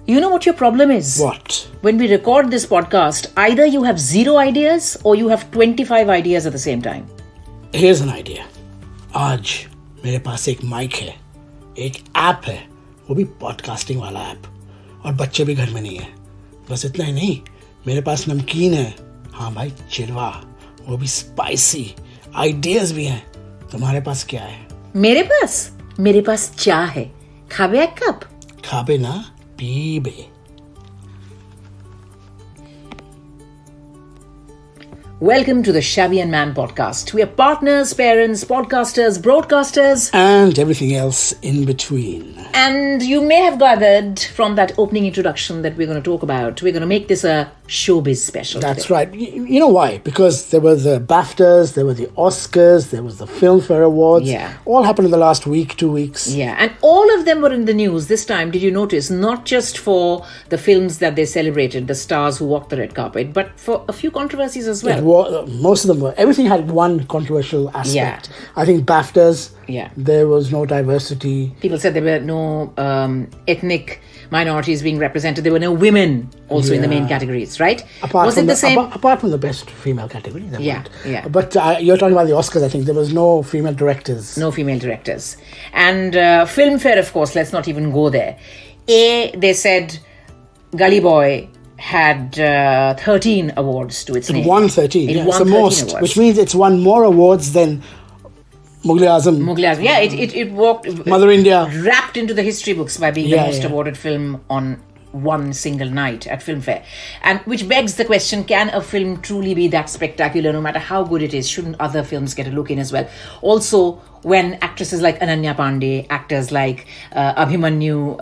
You know what your problem is? What? When we record this podcast, either you have 0 ideas or you have 25 ideas at the same time. Here's an idea. आज मेरे पास एक mic है, एक app है, वो भी podcasting वाला app, और बच्चे भी घर में नहीं है. बस इतना ही नहीं, मेरे पास नमकीन है. हाँ भाई, चिरवा, वो भी स्पाइसी. आइडियाज भी हैं. तुम्हारे पास क्या है? मेरे पास चाय है. खाबे एक कप? खाबे ना, पीबे. Welcome to the Shabby And Man podcast. We are partners, parents, podcasters, broadcasters. And everything else in between. And you may have gathered from that opening introduction that we're going to talk about. We're going to make this a showbiz special. That's today. right. You know why? Because there were the Baftas, there were the Oscars, there was the Filmfare Awards. Yeah. All happened in the last week, 2 weeks. Yeah, and all of them were in the news this time, did you notice? Not just for the films that they celebrated, the stars who walked the red carpet, but for a few controversies as well. Most of them were. Everything had one controversial aspect. Yeah. I think BAFTAs, yeah, there was no diversity. People said there were no ethnic minorities being represented. There were no women also in the main categories, right? Was it the same? Apart from the best female category. Yeah. But you're talking about the Oscars, I think. There was no female directors. No female directors. And Filmfare, of course, let's not even go there. They said Gully Boy had 13 awards to its name. It won 13. It's the most, awards. Which means it's won more awards than Mughal-e-Azam. Yeah, it walked... Mother India. Wrapped into the history books by being the most awarded film on one single night at Filmfare. And which begs the question, can a film truly be that spectacular no matter how good it is? Shouldn't other films get a look in as well? Also, when actresses like Ananya Pandey, actors like Abhimanyu...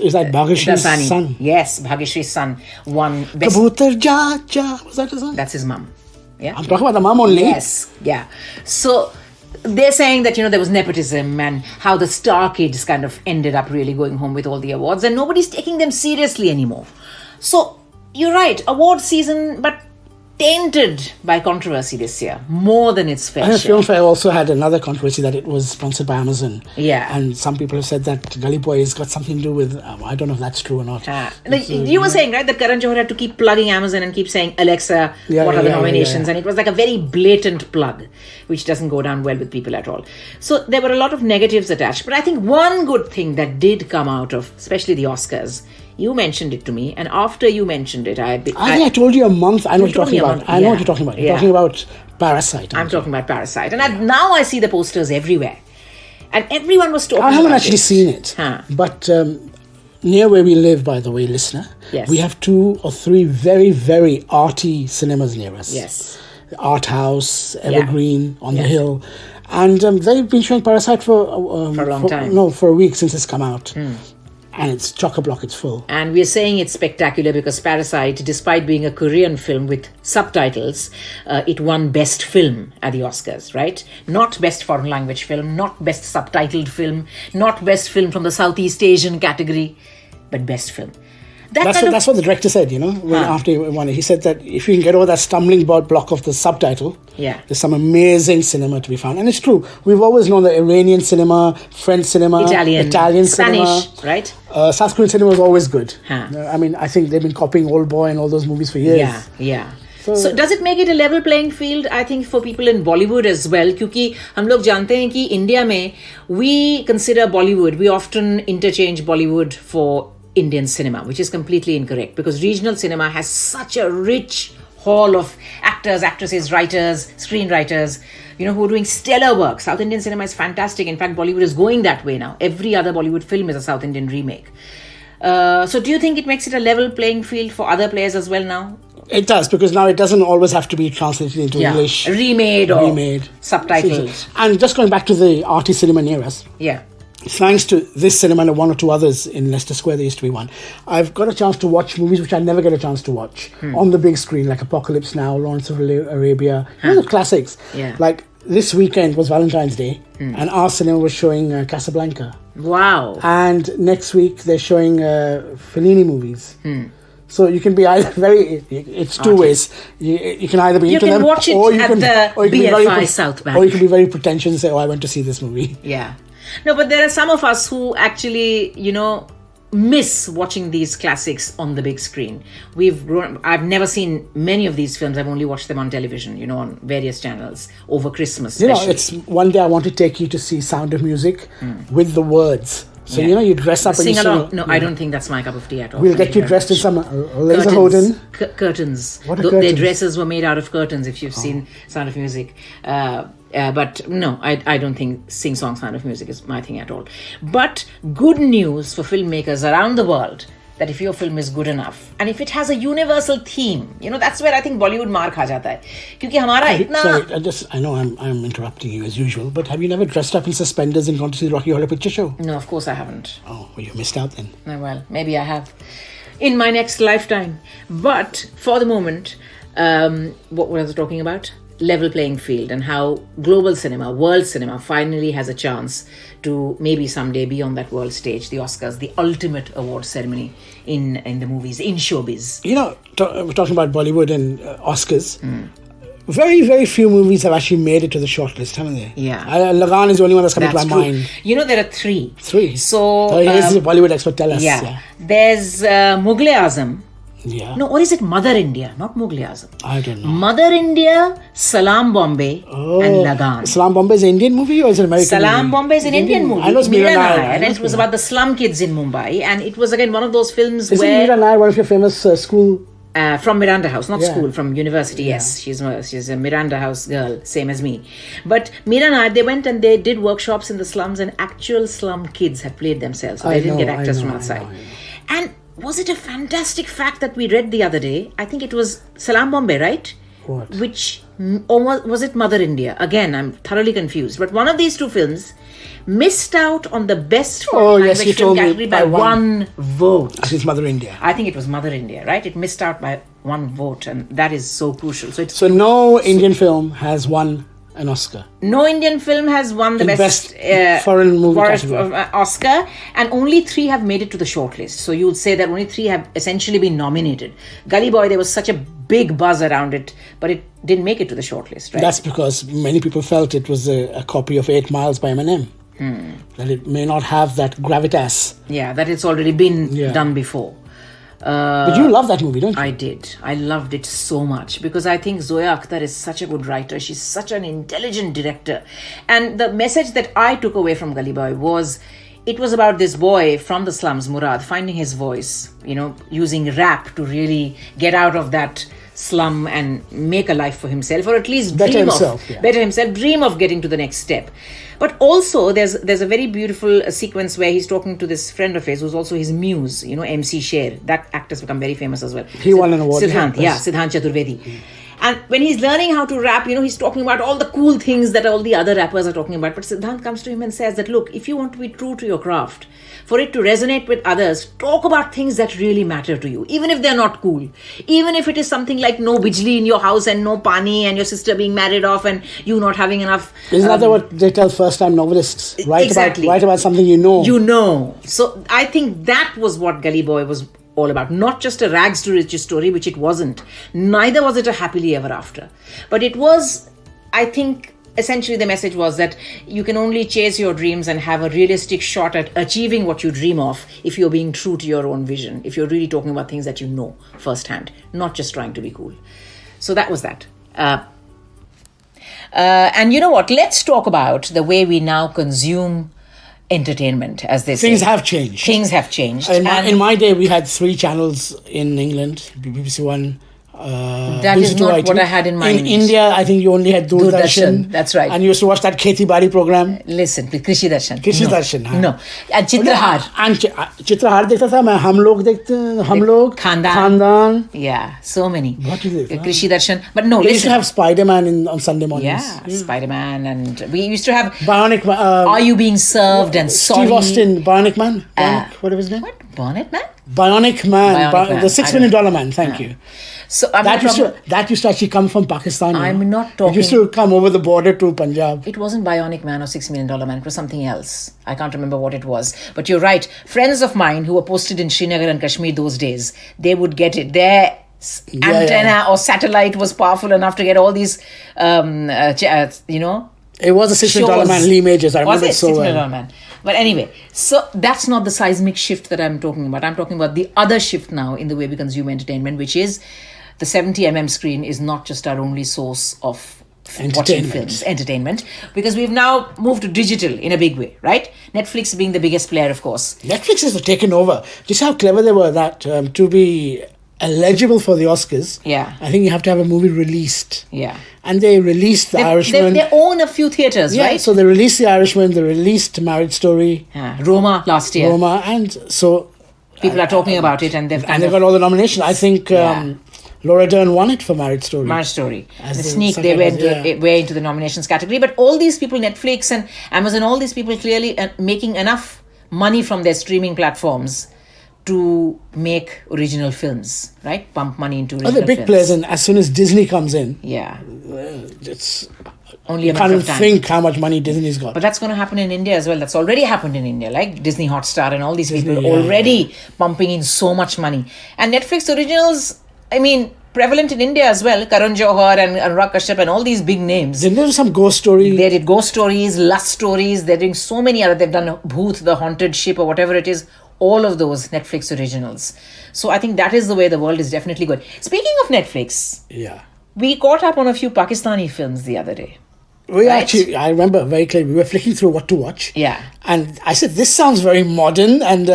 is that Bhagyashree's son? Yes, Bhagyashree's son won best... Kabutar Ja Ja, was that his son? That's his mum. Yeah? I'm talking about the mum only. Yes, yeah. So... they're saying that, there was nepotism and how the star kids kind of ended up really going home with all the awards and nobody's taking them seriously anymore. So, you're right, award season, but tainted by controversy this year, more than its fair share. Filmfare also had another controversy that it was sponsored by Amazon. Yeah. And some people have said that Gully Boy has got something to do with, I don't know if that's true or not. You were saying, right, that Karan Johar had to keep plugging Amazon and keep saying, Alexa, what are the nominations? And it was like a very blatant plug, which doesn't go down well with people at all. So there were a lot of negatives attached. But I think one good thing that did come out of, especially the Oscars, you mentioned it to me, and after you mentioned it, I think I told you a month. I know what you're talking about. I know what you're talking about. You're talking about Parasite. I'm talking about Parasite. And now I see the posters everywhere. And everyone was talking about it. I haven't actually seen it. But near where we live, by the way, listener, we have 2 or 3 very, very arty cinemas near us. Yes. Art House, Evergreen, on the hill. And they've been showing Parasite for a long time. No, for a week since it's come out. And it's chock-a-block, it's full. And we're saying it's spectacular because Parasite, despite being a Korean film with subtitles, it won Best Film at the Oscars, right? Not Best Foreign Language Film, not Best Subtitled Film, not Best Film from the Southeast Asian category, but Best Film. That's what the director said, after he won it. He said that if you can get over that stumbling block of the subtitle, there's some amazing cinema to be found. And it's true. We've always known that Iranian cinema, French cinema, Italian Spanish, cinema, right? South Korean cinema was always good. I mean, I think they've been copying Old Boy and all those movies for years. Yeah. So does it make it a level playing field? I think for people in Bollywood as well, क्योंकि हम लोग जानते हैं कि India में we consider Bollywood, we often interchange Bollywood for Indian cinema, which is completely incorrect because regional cinema has such a rich hall of actors, actresses, writers, screenwriters, who are doing stellar work. South Indian cinema is fantastic. In fact, Bollywood is going that way now. Every other Bollywood film is a South Indian remake. So do you think it makes it a level playing field for other players as well now? It does, because now it doesn't always have to be translated into English. Remade or subtitled. And just going back to the arty cinema near us. Yeah. Thanks to this cinema and 1 or 2 others in Leicester Square, there used to be one, I've got a chance to watch movies which I never get a chance to watch on the big screen, like Apocalypse Now, Lawrence of Arabia, the classics. Yeah. Like this weekend was Valentine's Day, and our cinema was showing Casablanca. Wow. And next week they're showing Fellini movies. So you can be either it's 2 ways. You can either be into them, watch it at the BFI South Bank. Or you can be very pretentious and say, I went to see this movie. Yeah. No, but there are some of us who actually, miss watching these classics on the big screen. I've never seen many of these films. I've only watched them on television, on various channels over Christmas. Especially. It's one day I want to take you to see Sound of Music with the words. So, you dress up Sing and along. No, I don't think that's my cup of tea at all. We'll get you dressed in some laser Hoden. Curtains. What are curtains? Their dresses were made out of curtains, if you've seen Sound of Music. But no, I don't think sing-song Sound of Music is my thing at all. But good news for filmmakers around the world, that if your film is good enough and if it has a universal theme, that's where I think Bollywood mark aa jata hai. Kyunki hamara itna... Sorry, I know I'm interrupting you as usual, but have you never dressed up in suspenders and gone to see the Rocky Horror Picture Show? No, of course I haven't. Oh, well, you missed out then. Well, maybe I have. In my next lifetime. But for the moment, what was I talking about? Level playing field, and how global cinema, world cinema finally has a chance to maybe someday be on that world stage, the Oscars, the ultimate award ceremony in the movies, in showbiz. We're talking about Bollywood and Oscars. Very, very few movies have actually made it to the shortlist, haven't they? Yeah. Lagan is the only one that's coming to my true. mind. There are three. So here's the Bollywood expert, tell us. Yeah. There's Mughal-e-Azam. Yeah. No, or is it Mother India? Not Mughal-e-Azam. I don't know. Mother India, Salaam Bombay, and Lagan. Salaam Bombay is an Indian movie or is it an American Salam movie? Bombay is an Indian movie. I know it's Meera Nair. And it was about the slum kids in Mumbai. And it was again one of those films Isn't where... Meera Nair one of your famous school... from Miranda House, not school, from university, yes. She's a Miranda House girl, same as me. But Meera Nair, they went and they did workshops in the slums, and actual slum kids had played themselves. So they didn't get actors from outside. And was it a fantastic fact that we read the other day? I think it was Salaam Bombay, right? What? Or was it Mother India? Again, I'm thoroughly confused. But one of these two films missed out on the best foreign language film category by one vote. I think it's Mother India. I think it was Mother India, right? It missed out by one vote, and that is so crucial. So no Indian film has won an Oscar. No Indian film has won the best foreign movie category. Oscar, and only 3 have made it to the shortlist. So you would say that only 3 have essentially been nominated. Gully Boy, there was such a big buzz around it, but it didn't make it to the shortlist, right? That's because many people felt it was a copy of 8 Miles by Eminem. That it may not have that gravitas. Yeah, that it's already been done before. But you love that movie, don't you? I did. I loved it so much because I think Zoya Akhtar is such a good writer. She's such an intelligent director. And the message that I took away from Gully Boy was, it was about this boy from the slums, Murad, finding his voice, using rap to really get out of that slum and make a life for himself, or at least better himself, dream of getting to the next step. But also there's a very beautiful sequence where he's talking to this friend of his who's also his muse, MC Sher. That actor's become very famous as well. He won an award. Siddhant Chaturvedi. And when he's learning how to rap, he's talking about all the cool things that all the other rappers are talking about. But Siddhant comes to him and says that, look, if you want to be true to your craft, for it to resonate with others, talk about things that really matter to you, even if they're not cool. Even if it is something like no bijli in your house and no pani and your sister being married off and you not having enough... Isn't that what they tell first-time novelists? Write about something you know. You know. So I think that was what Gully Boy was all about. Not just a rags to riches story, which it wasn't. Neither was it a happily ever after. But it was, I think... Essentially, the message was that you can only chase your dreams and have a realistic shot at achieving what you dream of if you're being true to your own vision, if you're really talking about things that you know firsthand, not just trying to be cool. So that was that. And you know what? Let's talk about the way we now consume entertainment, as they say. Things have changed. Things have changed. In my day, we had 3 channels in England, BBC One. That is not what I had in mind. In India, I think you only had Doordarshan. That's right. And you used to watch that Kheti Badi program. Listen, Krishi Darshan. No. And Chitrahar. And Chitrahar देखता था मैं हम लोग देखते हम लोग खानदान. Yeah, so many. What is it? Krishi Darshan. But no, we used to have Spider-Man on Sunday mornings. Yeah, Spider-Man, and we used to have Bionic. Are You Being Served? And Sorry. Steve Austin, Bionic Man. What was his name? What? Bionic Man? Bionic Man. The $6 million man. Thank you. So that used to actually come from Pakistan. I'm not talking... It used to come over the border to Punjab. It wasn't Bionic Man or $6 Million Man. It was something else. I can't remember what it was. But you're right. Friends of mine who were posted in Srinagar and Kashmir those days, they would get it. Their antenna or satellite was powerful enough to get all these, It was a $6 million man, Lee Majors. I remember it so well. $6 Million Man. But anyway, so that's not the seismic shift that I'm talking about. I'm talking about the other shift now in the way we consume entertainment, which is the 70mm screen is not just our only source of watching films, entertainment, because we've now moved to digital in a big way, right? Netflix being the biggest player, of course. Netflix has taken over. Just how clever they were that to be eligible for the Oscars, I think you have to have a movie released. Yeah. And they released The Irishman. They own a few theatres, right? So they released The Irishman, they released Marriage Story. Roma last year. Roma, and so... People are talking about it, and they've got all the nominations. I think Laura Dern won it for Marriage Story. Marriage Story. The Sneak, they went way into the nominations category. But all these people, Netflix and Amazon, all these people clearly making enough money from their streaming platforms to make original films, right? Pump money into original films. The big players, and as soon as Disney comes in, it's only a matter matter of of time. Think how much money Disney's got. But that's going to happen in India as well. That's already happened in India, like Disney Hotstar and all these people already pumping in so much money. And Netflix originals, I mean, prevalent in India as well. Karan Johar and Anurag Kashyap and all these big names. Didn't there some ghost story? They did ghost stories, lust stories. They're doing so many other. They've done Bhoot, the Haunted Ship, or whatever it is. All of those Netflix originals. So I think that is the way the world is definitely going. Speaking of Netflix, we caught up on a few Pakistani films the other day. I remember very clearly, we were flicking through what to watch. Yeah. And I said, this sounds very modern and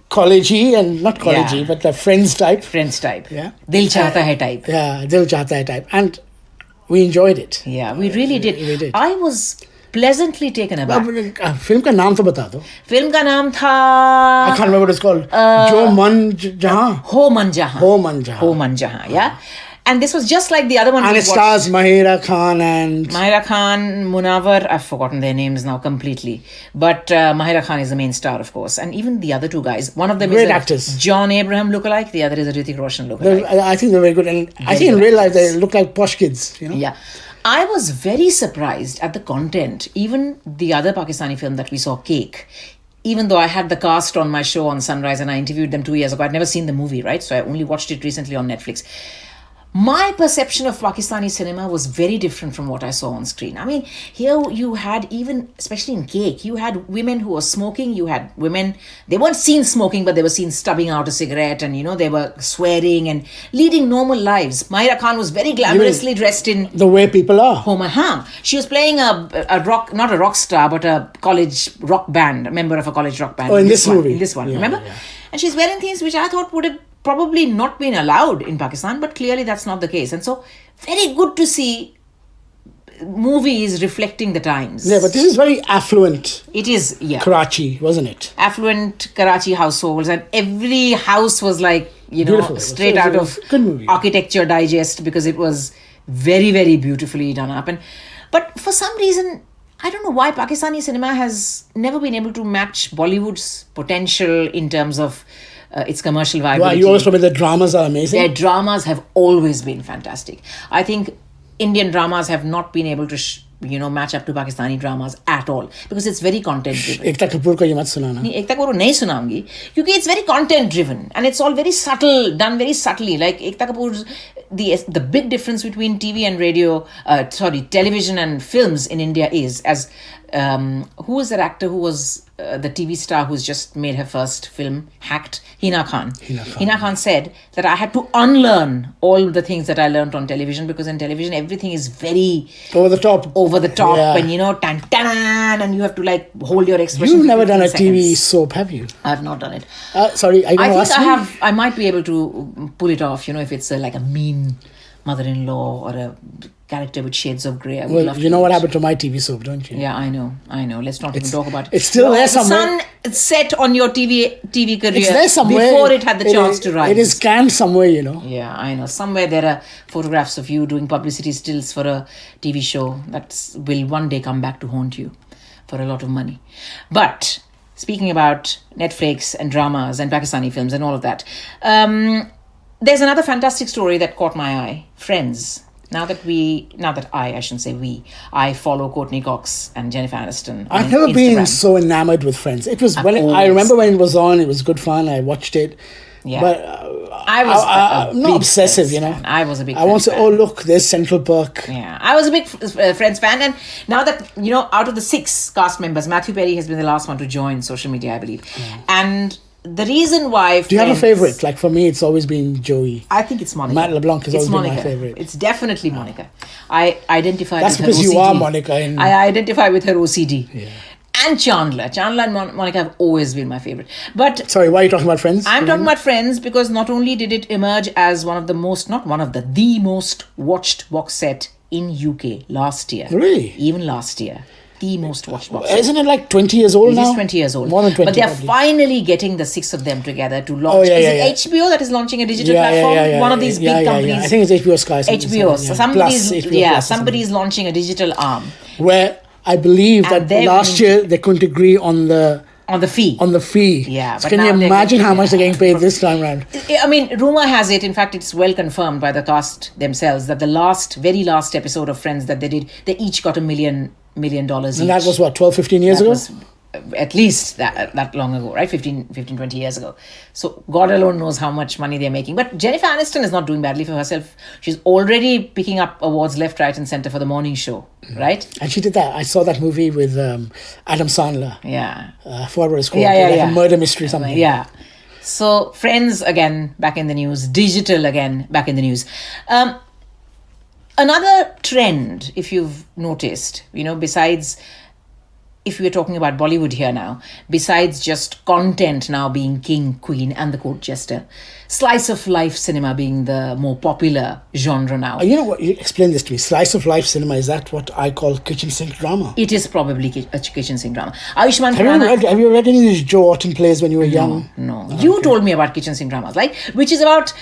collegey, and not collegey, but Friends type. Friends type. Yeah. Dil Chahta Hai type. Yeah, Dil Chahta Hai type. And we enjoyed it. Yeah, we really did. We did. I was pleasantly taken aback. Film का नाम तो बता दो. Film का नाम था... I can't remember what it's called. Jo Man Jahan. Ho Man Jahan. Ho Man Jahan. Ho Man Jahan, yeah. And this was just like the other one. And it stars Mahira Khan and... Mahira Khan, Munawar, I've forgotten their names now completely. But Mahira Khan is the main star, of course. And even the other two guys. One of them great is a actors. John Abraham lookalike. The other is a Hrithik Roshan lookalike. I think they're very good. And I think in real life they look like posh kids, you know? Yeah. I was very surprised at the content. Even the other Pakistani film that we saw, Cake, even though I had the cast on my show on Sunrise and I interviewed them 2 years ago, I'd never seen the movie, right? So I only watched it recently on Netflix. My perception of Pakistani cinema was very different from what I saw on screen. I mean, here you had even, especially in Cake, you had women who were smoking, you had women, they weren't seen smoking, but they were seen stubbing out a cigarette and, you know, they were swearing and leading normal lives. Mahira Khan was very glamorously dressed in... The way people are. She was playing a rock, not a rock star, but a college rock band, a member of a college rock band. Oh, in this movie. In this one, remember? Yeah. And she's wearing things which I thought would have probably not been allowed in Pakistan, but clearly that's not the case. And so, very good to see movies reflecting the times. Yeah, but this is very affluent. It is, yeah. Karachi, wasn't it? Affluent Karachi households, and every house was like, you know, beautiful. Straight out of Architecture Digest, because it was very, very beautifully done up. But for some reason, I don't know why Pakistani cinema has never been able to match Bollywood's potential in terms of its commercial viability. Wow, you always told me the dramas are amazing. Their dramas have always been fantastic. I think Indian dramas have not been able to, match up to Pakistani dramas at all, because it's very content driven. Ekta Kapoor ko ye mat sunana. Ekta Kapoor nahi sunaungi, because it's very content driven and it's all very subtle, done very subtly. Like Ekta Kapoor's, the big difference between television and films in India is, as who was that actor who was the TV star who's just made her first film, Hacked? Hina Khan. Hina Khan said that I had to unlearn all the things that I learned on television, because in television everything is very over the top, yeah. And tan tan, and you have to like hold your expression. You've never done a TV soap, have you? I've not done it. Sorry, I think I might be able to pull it off. If it's like a mean mother-in-law or a character with shades of grey. I would love to. You know what happened to my TV soap, don't you? Yeah, I know. Let's not even talk about it. It's still there somewhere. The sun set on your TV career. It's there somewhere. Before it had the chance to rise. It is scanned somewhere, Yeah, I know. Somewhere there are photographs of you doing publicity stills for a TV show that will one day come back to haunt you for a lot of money. But speaking about Netflix and dramas and Pakistani films and all of that, there's another fantastic story that caught my eye. Friends. I shouldn't say we. I follow Courtney Cox and Jennifer Aniston. I've never been so enamored with Friends. It was I remember when it was on. It was good fun. I watched it. Yeah. But I was a not big obsessive, Friends you know. fan. I was a big I won't Friends say, fan. oh look, there's Central Perk. Yeah, I was a big Friends fan, and now that, you know, out of the 6 cast members, Matthew Perry has been the last one to join social media, I believe. And the reason why... Do you have a favorite? Like for me, it's always been Joey. I think it's Monica. Matt LeBlanc has It's always been my Monica. favorite. It's definitely Monica. I identify That's with her OCD. because you are Monica. I identify with her OCD. Yeah. And Chandler. Chandler and Monica have always been my favorite. But Sorry, why are you talking about Friends? I'm talking about Friends because not only did it emerge as one of the most, not one of the most watched box set in UK last year. Really? Even last year. The most watched box set. Isn't it like 20 years old It now? is 20 years old. More than 20. But they're probably. finally getting the 6 of them together to launch. Oh, yeah, Is it HBO that is launching a digital platform? One of these big companies. I think it's HBO Sky. HBO. So somebody's, Plus, HBO Plus or somebody's launching a digital arm where I believe And that last year they couldn't agree on the fee. Yeah. but Can you now they're imagine getting- how much they're getting paid this time around? I mean, rumor has it, in fact, it's well confirmed by the cast themselves, that the very last episode of Friends that they did, they each got $1 million each. And that was what, 12, 15 years That ago? was at least that long ago, right? 15, 20 years ago. So God alone knows how much money they're making. But Jennifer Aniston is not doing badly for herself. She's already picking up awards left, right and center for the morning show, right? And she did that. I saw that movie with Adam Sandler. Yeah. I forgot what it's called. Yeah, like a murder mystery something. Yeah. So Friends again back in the news. Digital again back in the news. Another trend, if you've noticed, you know, besides, if we're talking about Bollywood here now, besides just content now being king, queen and the court jester, slice of life cinema being the more popular genre now. You know what? You explain this to me. Slice of life cinema, is that what I call kitchen sink drama? It is probably a kitchen sink drama. Ayushmann Have you read any of these Joe Orton plays when you were young? No. You told me about kitchen sink dramas, like, which is about,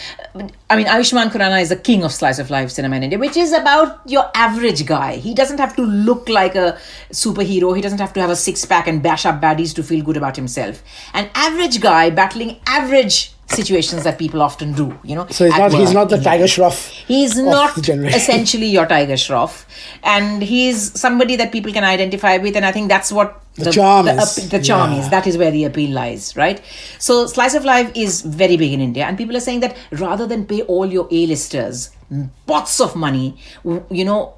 I mean, Ayushmann Khurrana is the king of slice of life cinema in India, which is about your average guy. He doesn't have to look like a superhero. He doesn't have to have a six-pack and bash up baddies to feel good about himself. An average guy battling average situations that people often do, you know. So he's not the Tiger Shroff. He's of not the generation. essentially your Tiger Shroff, and he's somebody that people can identify with, and I think that's what the charm is. That is where the appeal lies, right? So slice of life is very big in India, and people are saying that rather than pay all your A-listers pots of money, you know,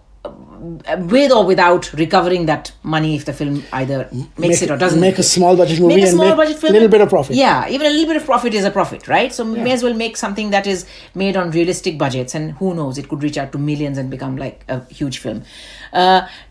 with or without recovering that money if the film either makes it or doesn't. Make a small budget movie and make a little bit of profit. Yeah, even a little bit of profit is a profit, right? So we may as well make something that is made on realistic budgets, and who knows, it could reach out to millions and become like a huge film.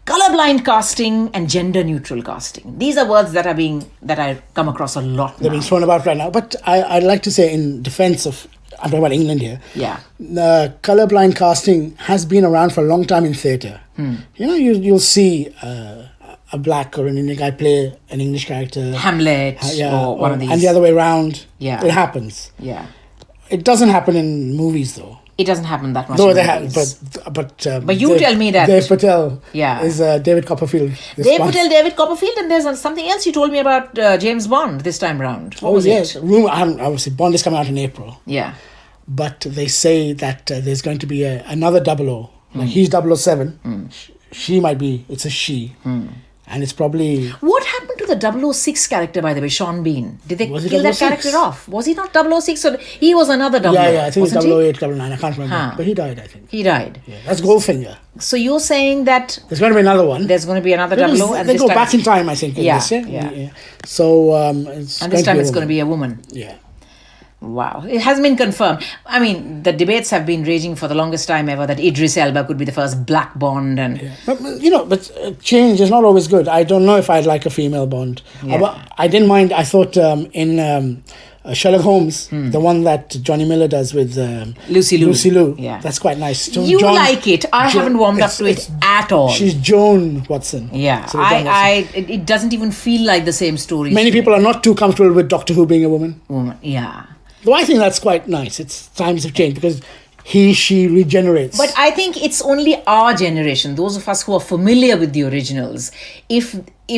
Colorblind casting and gender neutral casting. These are words that I come across a lot They're now. being thrown about right now. But I'd like to say, in defense of, I'm talking about England here. Yeah. Colorblind casting has been around for a long time in theatre. You know, you'll see a black or an Indian guy play an English character. Hamlet or one of these. And the other way around. Yeah. It happens. Yeah. It doesn't happen in movies though. It doesn't happen that much. Though in they have, movies. but you tell me that. Dev Patel Yeah. is David Copperfield. Dev Patel, David Copperfield, and there's something else you told me about James Bond this time round. What was it? Rumor, obviously, Bond is coming out in April. Yeah. But they say that there's going to be another 00. Like he's 007. She might be, it's a she. And it's probably... What happened to the 006 character, by the way, Sean Bean? Did they Was it kill that 006? character off? Was he not 006? Or he was another 00. Yeah, I think it's wasn't he? 008, 009. I can't remember. But he died, I think. He died. Yeah, that's Goldfinger. So you're saying that There's going to be another one. there's going to be another 00? And They this go time, back in time, I think. In Yeah, this, yeah? yeah. So, and this time it's going to be a woman. Yeah. Wow. It hasn't been confirmed. I mean, the debates have been raging for the longest time ever that Idris Elba could be the first black Bond. And But change is not always good. I don't know if I'd like a female Bond. Yeah. I didn't mind. I thought in Sherlock Holmes, the one that Johnny Miller does with Lucy Liu. Yeah. That's quite nice. you like it. I haven't warmed up to it at all. She's Joan Watson. Yeah. So Joan Watson. It doesn't even feel like the same story. Many people are not too comfortable with Doctor Who being a woman. Yeah. Though I think that's quite nice. It's times have changed because she regenerates. But I think it's only our generation, those of us who are familiar with the originals. If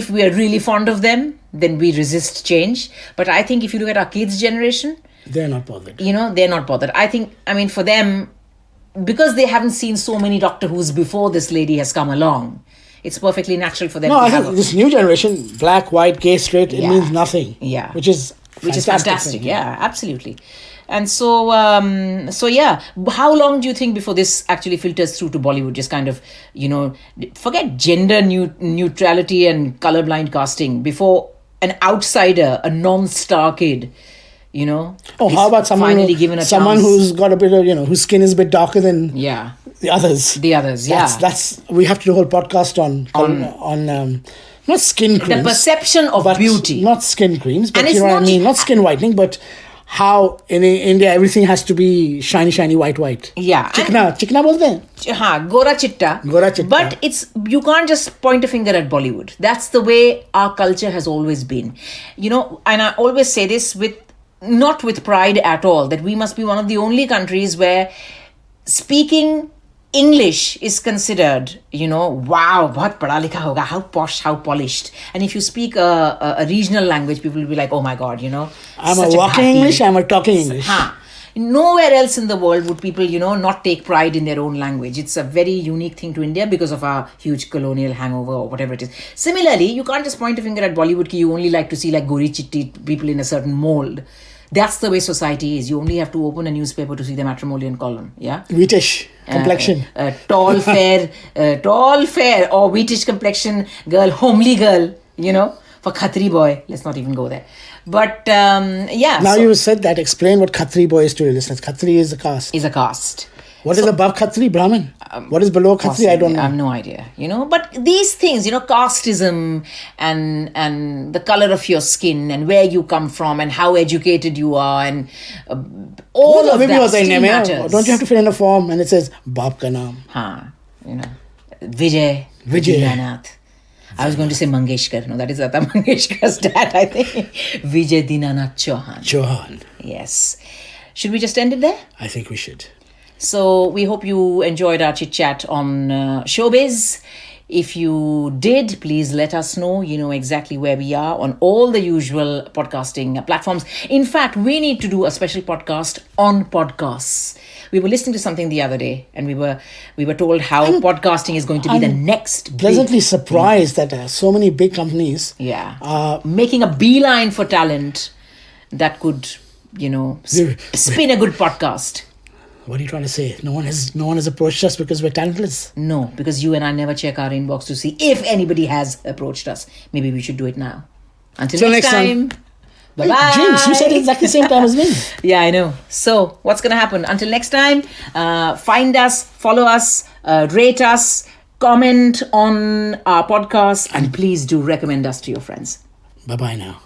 we are really fond of them, then we resist change. But I think if you look at our kids' generation, they're not bothered. you know, they're not bothered. I mean, for them, because they haven't seen so many Doctor Who's before this lady has come along, it's perfectly natural for them No, to I have think this new generation, black, white, gay, straight, it Yeah. means nothing. Yeah. Which is fantastic. thing. Yeah, absolutely. And so yeah. How long do you think before this actually filters through to Bollywood? Just kind of, forget gender neutrality and colorblind casting. Before an outsider, a non-star kid, how about someone who's got a bit of, whose skin is a bit darker than the others? That's we have to do a whole podcast on not skin creams. The perception of beauty. Not skin creams, but you know what I mean? Not skin whitening, but how in India everything has to be shiny, white. Yeah. Chikna bolte hain? Haan, Gora chitta. But you can't just point a finger at Bollywood. That's the way our culture has always been. And I always say this not with pride at all, that we must be one of the only countries where speaking English is considered, wow, bahut padha likha hoga, how posh, how polished. And if you speak a regional language, people will be like, oh my God, I'm a walking English, I'm a talking English. Nowhere else in the world would people, not take pride in their own language. It's a very unique thing to India because of our huge colonial hangover or whatever it is. Similarly, you can't just point a finger at Bollywood ki you only like to see like Gori Chitti people in a certain mold. That's the way society is. You only have to open a newspaper to see the matrimonial column. Yeah. Wheatish complexion. Tall, fair, or wheatish complexion girl, homely girl. For Khatri boy. Let's not even go there. But yeah. Now you said that. Explain what Khatri boy is to your listeners. Khatri is a caste. Is a caste. What is above Khatri? Brahmin. What is below Khatri? I don't know. I have no idea. But these things, casteism and the color of your skin and where you come from and how educated you are and all of that still matters. Don't you have to fill in a form and it says Baap ka naam? Vijay Dinanath. I was going to say Mangeshkar. No, that is Lata Mangeshkar's dad, I think. Vijay Dinanath Chauhan. Yes. Should we just end it there? I think we should. So we hope you enjoyed our chit chat on Showbiz. If you did, please let us know. You know exactly where we are on all the usual podcasting platforms. In fact, we need to do a special podcast on podcasts. We were listening to something the other day and we were told how podcasting is going to be the next pleasantly surprised that so many big companies are making a beeline for talent that could, spin a good podcast. What are you trying to say? No one has approached us because we're talentless? No, because you and I never check our inbox to see if anybody has approached us. Maybe we should do it now. Until next time. Bye-bye. Jinx, you said it exactly the same time as me. Yeah, I know. So, what's going to happen? Until next time, find us, follow us, rate us, comment on our podcast, and please do recommend us to your friends. Bye-bye now.